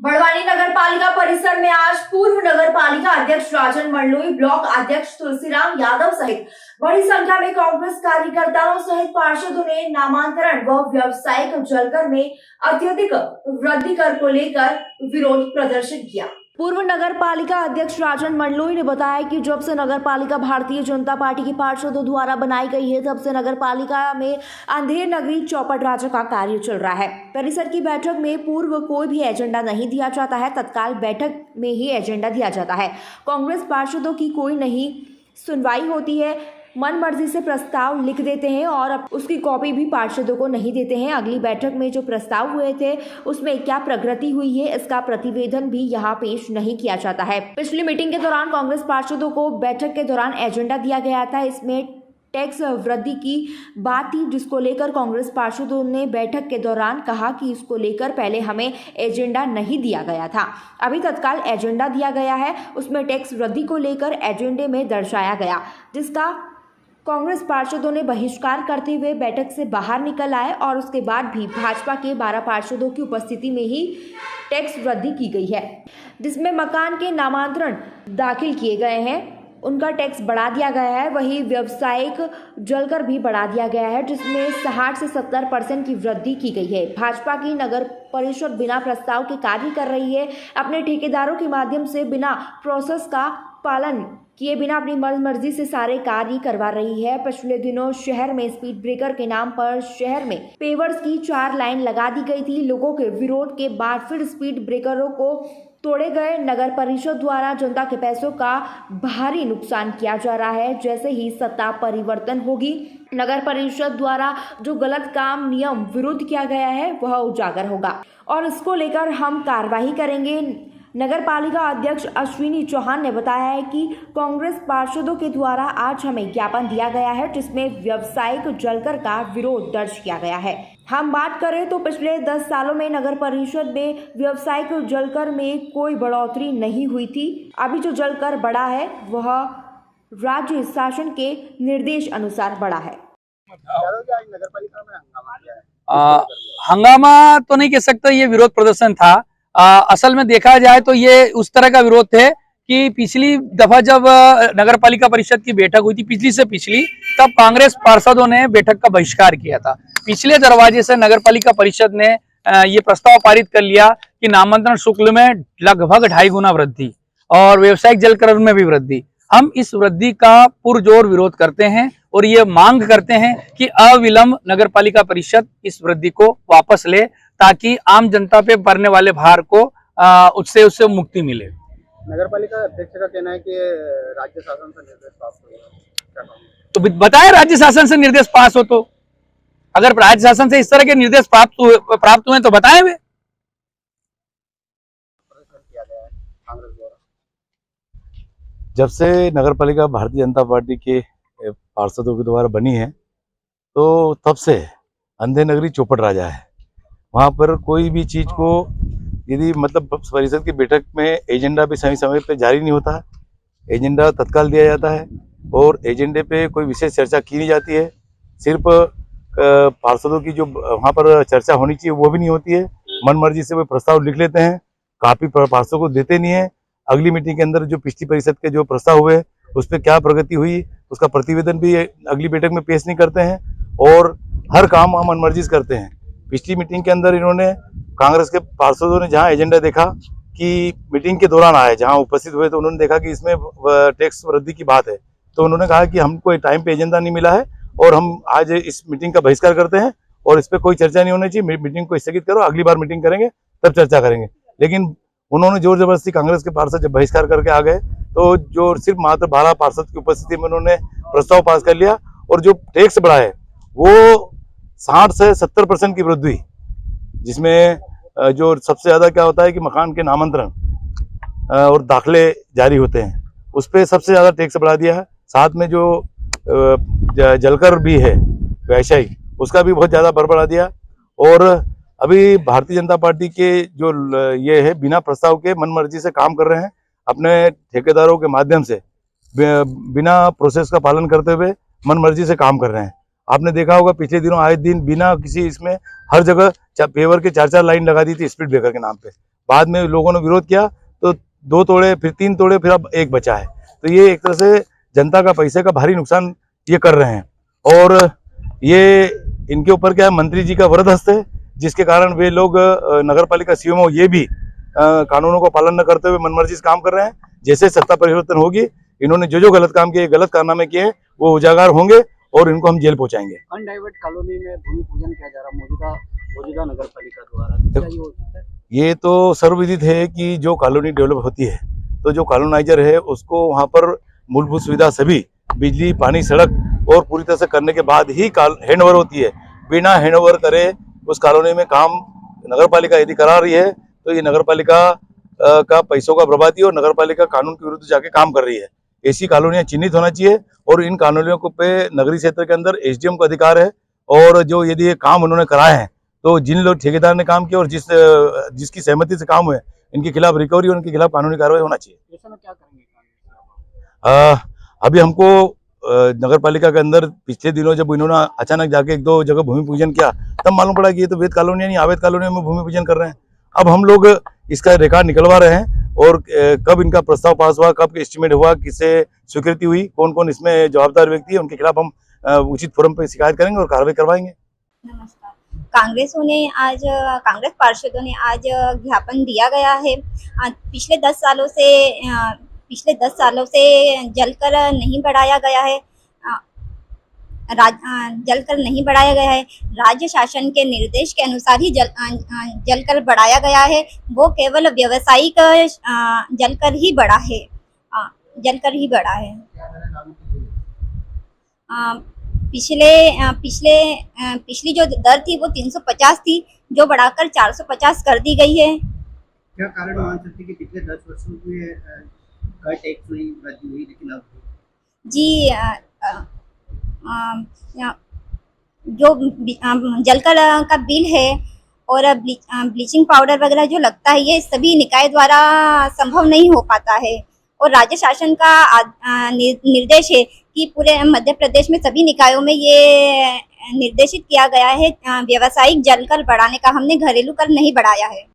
बड़वानी नगर पालिका परिसर में आज पूर्व नगर पालिका अध्यक्ष राजन मंडलोई, ब्लॉक अध्यक्ष तुलसीराम यादव सहित बड़ी संख्या में कांग्रेस कार्यकर्ताओं सहित पार्षदों ने नामांतरण व व्यावसायिक जलकर में अत्यधिक वृद्धि कर को लेकर विरोध प्रदर्शन किया। पूर्व नगर पालिका अध्यक्ष राजन मंडलोई ने बताया कि जब से नगर पालिका भारतीय जनता पार्टी के पार्षदों द्वारा बनाई गई है, तब से नगर पालिका में अंधेर नगरी चौपट राजा का कार्य चल रहा है। परिसर की बैठक में पूर्व कोई भी एजेंडा नहीं दिया जाता है, तत्काल बैठक में ही एजेंडा दिया जाता है। कांग्रेस पार्षदों की कोई नहीं सुनवाई होती है, मन मर्जी से प्रस्ताव लिख देते हैं और अब उसकी कॉपी भी पार्षदों को नहीं देते हैं। अगली बैठक में जो प्रस्ताव हुए थे उसमें क्या प्रगति हुई है, इसका प्रतिवेदन भी यहाँ पेश नहीं किया जाता है। पिछली मीटिंग के दौरान कांग्रेस पार्षदों को बैठक के दौरान एजेंडा दिया गया था, इसमें टैक्स वृद्धि की बात थी, जिसको लेकर कांग्रेस पार्षदों ने बैठक के दौरान कहा कि इसको लेकर पहले हमें एजेंडा नहीं दिया गया था, अभी तत्काल एजेंडा दिया गया है, उसमें टैक्स वृद्धि को लेकर एजेंडे में दर्शाया गया, जिसका कांग्रेस पार्षदों ने बहिष्कार करते हुए बैठक से बाहर निकल आए और उसके बाद भी भाजपा के 12 पार्षदों की उपस्थिति में ही टैक्स वृद्धि की गई है, जिसमें मकान के नामांतरण दाखिल किए गए हैं, उनका टैक्स बढ़ा दिया गया है। वहीं व्यावसायिक जलकर भी बढ़ा दिया गया है, जिसमें 60 से 70% की वृद्धि की गई है। भाजपा की नगर परिषद बिना प्रस्ताव के कार्य कर रही है, अपने ठेकेदारों के माध्यम से बिना प्रोसेस का पालन किए बिना अपनी मर्जी से सारे कार्य करवा रही है। पिछले दिनों शहर में स्पीड ब्रेकर के नाम पर शहर में पेवर्स की 4 लाइन लगा दी गई थी। लोगों के विरोध के बाद फिर स्पीड ब्रेकरों को तोड़े गए। नगर परिषद द्वारा जनता के पैसों का भारी नुकसान किया जा रहा है। जैसे ही सत्ता परिवर्तन होगी, नगर परिषद द्वारा जो गलत काम नियम विरुद्ध किया गया है वह उजागर होगा और इसको लेकर हम कार्रवाई करेंगे। नगर पालिका अध्यक्ष अश्विनी चौहान ने बताया है कि कांग्रेस पार्षदों के द्वारा आज हमें ज्ञापन दिया गया है, जिसमें व्यावसायिक जलकर का विरोध दर्ज किया गया है। हम बात करें तो पिछले 10 सालों में नगर परिषद में व्यावसायिक जलकर में कोई बढ़ोतरी नहीं हुई थी। अभी जो जलकर बढ़ा है वह राज्य शासन के निर्देश अनुसार बढ़ा है। हंगामा तो नहीं कह सकते, ये विरोध प्रदर्शन था। असल में देखा जाए तो ये उस तरह का विरोध थे कि पिछली दफा जब नगर पालिका परिषद की बैठक हुई थी, पिछली से पिछली, तब कांग्रेस पार्षदों ने बैठक का बहिष्कार किया था। पिछले दरवाजे से नगर पालिका परिषद ने ये प्रस्ताव पारित कर लिया कि नामांतरण शुल्क में लगभग 2.5 गुना वृद्धि और व्यावसायिक जलकर में भी वृद्धि। हम इस वृद्धि का पुरजोर विरोध करते हैं और ये मांग करते हैं कि अविलंब नगर पालिका परिषद इस वृद्धि को वापस ले, ताकि आम जनता पे पड़ने वाले भार को उससे मुक्ति मिले। नगर पालिका अध्यक्ष का कहना है कि राज्य शासन से निर्देश पास हो, तो बताए राज्य शासन से निर्देश पास हो, तो अगर राज्य शासन से इस तरह के निर्देश प्राप्त हुए तो बताए वे। जब से नगर पालिका भारतीय जनता पार्टी के पार्षदों के द्वारा बनी है, तो तब से अंधेर नगरी चौपट राजा है। वहाँ पर कोई भी चीज़ को यदि मतलब परिषद की बैठक में एजेंडा भी सही समय पे जारी नहीं होता, एजेंडा तत्काल दिया जाता है और एजेंडे पे कोई विशेष चर्चा की नहीं जाती है। सिर्फ पार्षदों की जो वहाँ पर चर्चा होनी चाहिए वो भी नहीं होती है। मन मर्जी से वो प्रस्ताव लिख लेते हैं, काफ़ी पार्षदों को देते नहीं है। अगली मीटिंग के अंदर जो पिछली परिषद के जो प्रस्ताव हुए उस पर क्या प्रगति हुई उसका प्रतिवेदन भी अगली बैठक में पेश नहीं करते हैं और हर काम हम मन मर्जी से करते हैं। पिछली मीटिंग के अंदर इन्होंने कांग्रेस के पार्षदों ने जहां एजेंडा देखा कि मीटिंग के दौरान आए, जहां उपस्थित हुए, तो उन्होंने देखा कि इसमें टैक्स वृद्धि की बात है, तो उन्होंने कहा कि हमको टाइम पे एजेंडा नहीं मिला है और हम आज इस मीटिंग का बहिष्कार करते हैं और इस पर कोई चर्चा नहीं होनी चाहिए, मीटिंग को स्थगित करो, अगली बार मीटिंग करेंगे तब चर्चा करेंगे। लेकिन उन्होंने जोर जबरदस्ती कांग्रेस के पार्षद जब बहिष्कार करके आ गए, तो जो सिर्फ मात्र 12 पार्षद की उपस्थिति में उन्होंने प्रस्ताव पास कर लिया और जो टैक्स बढ़ा है वो 60 से 70% की वृद्धि हुई, जिसमें जो सबसे ज़्यादा क्या होता है कि मकान के नामांतरण और दाखले जारी होते हैं, उस पर सबसे ज़्यादा टैक्स बढ़ा दिया है। साथ में जो जलकर भी है व्यावसायिक, उसका भी बहुत ज़्यादा बढ़ा दिया। और अभी भारतीय जनता पार्टी के जो ये है बिना प्रस्ताव के मन मर्जी से काम कर रहे हैं, अपने ठेकेदारों के माध्यम से बिना प्रोसेस का पालन करते हुए मन मर्जी से काम कर रहे हैं। आपने देखा होगा पिछले दिनों आए दिन बिना किसी इसमें हर जगह पेवर के 4-4 लाइन लगा दी थी स्पीड ब्रेकर के नाम पे। बाद में लोगों ने विरोध किया तो 2 तोड़े, फिर 3 तोड़े, फिर अब 1 बचा है। तो ये एक तरह से जनता का पैसे का भारी नुकसान ये कर रहे हैं। और ये इनके ऊपर क्या है, मंत्री जी का वरद हस्त है, जिसके कारण वे लोग नगर पालिका सीएमओ ये भी कानूनों का पालन न करते हुए मनमर्जी से काम कर रहे हैं। जैसे सत्ता परिवर्तन होगी, इन्होंने जो गलत काम किए, गलत कारनामे किए हैं, वो उजागर होंगे और इनको हम जेल पहुंचाएंगे। अनडाइवर्ट कॉलोनी में भूमि पूजन किया जा रहा मौजूदा नगर पालिका द्वारा, क्या ये हो सकता है? ये तो सर्वविदित है कि जो कॉलोनी डेवलप होती है तो जो कॉलोनाइजर है उसको वहाँ पर मूलभूत सुविधा सभी बिजली, पानी, सड़क और पूरी तरह से करने के बाद ही हैंडओवर होती है। बिना हैंडओवर करे उस कॉलोनी में काम नगर पालिका यदि करा रही है तो ये नगर पालिका का पैसों का बर्बादी और नगर पालिका कानून के विरुद्ध जाके काम कर रही है। ऐसी कॉलोनियां चिन्हित होना चाहिए और इन कॉलोनियों को पे नगरीय क्षेत्र के अंदर एसडीएम को अधिकार है। और जो यदि ये काम उन्होंने कराए हैं तो जिन लोग ठेकेदार ने काम किया और जिसकी सहमति से काम हुए, इनके खिलाफ रिकवरी और उनके खिलाफ कानूनी कार्रवाई होना चाहिए। ऐसा में क्या करेंगे? अभी हमको नगर पालिका के अंदर पिछले दिनों जब इन्होंने अचानक जाके 1-2 जगह भूमि पूजन किया तब मालूम पड़ा कि ये तो वैध कॉलोनियां नहीं, अवैध कॉलोनियों में भूमि पूजन कर रहे हैं। अब हम लोग इसका रिकॉर्ड निकलवा रहे हैं और कब इनका प्रस्ताव पास हुआ, कब एस्टिमेट हुआ, किससे स्वीकृति हुई, कौन कौन इसमें जवाबदार व्यक्ति है, उनके खिलाफ हम उचित फोरम पे शिकायत करेंगे और कार्रवाई करवाएंगे। नमस्कार। कांग्रेस पार्षदों ने आज ज्ञापन दिया गया है। पिछले 10 सालों से जलकर नहीं बढ़ाया गया है। जलकर नहीं बढ़ाया गया है। राज्य शासन के निर्देश के अनुसार ही जलकर बढ़ाया गया है। वो केवल व्यावसायिक जलकर ही बढ़ा है। जलकर ही बढ़ा है। पिछली जो दर थी वो 350 थी, जो बढ़ाकर 450 कर दी गई है। क्या कारण मान सकते कि पिछले 10 वर्षों में कर टैक्स हुई, वृद्धि हुई, लेकिन अब जी जो जलकर का बिल है और ब्लीचिंग पाउडर वगैरह जो लगता है, ये सभी निकाय द्वारा संभव नहीं हो पाता है। और राज्य शासन का निर्देश है कि पूरे मध्य प्रदेश में सभी निकायों में ये निर्देशित किया गया है व्यावसायिक जलकर बढ़ाने का। हमने घरेलू कर नहीं बढ़ाया है।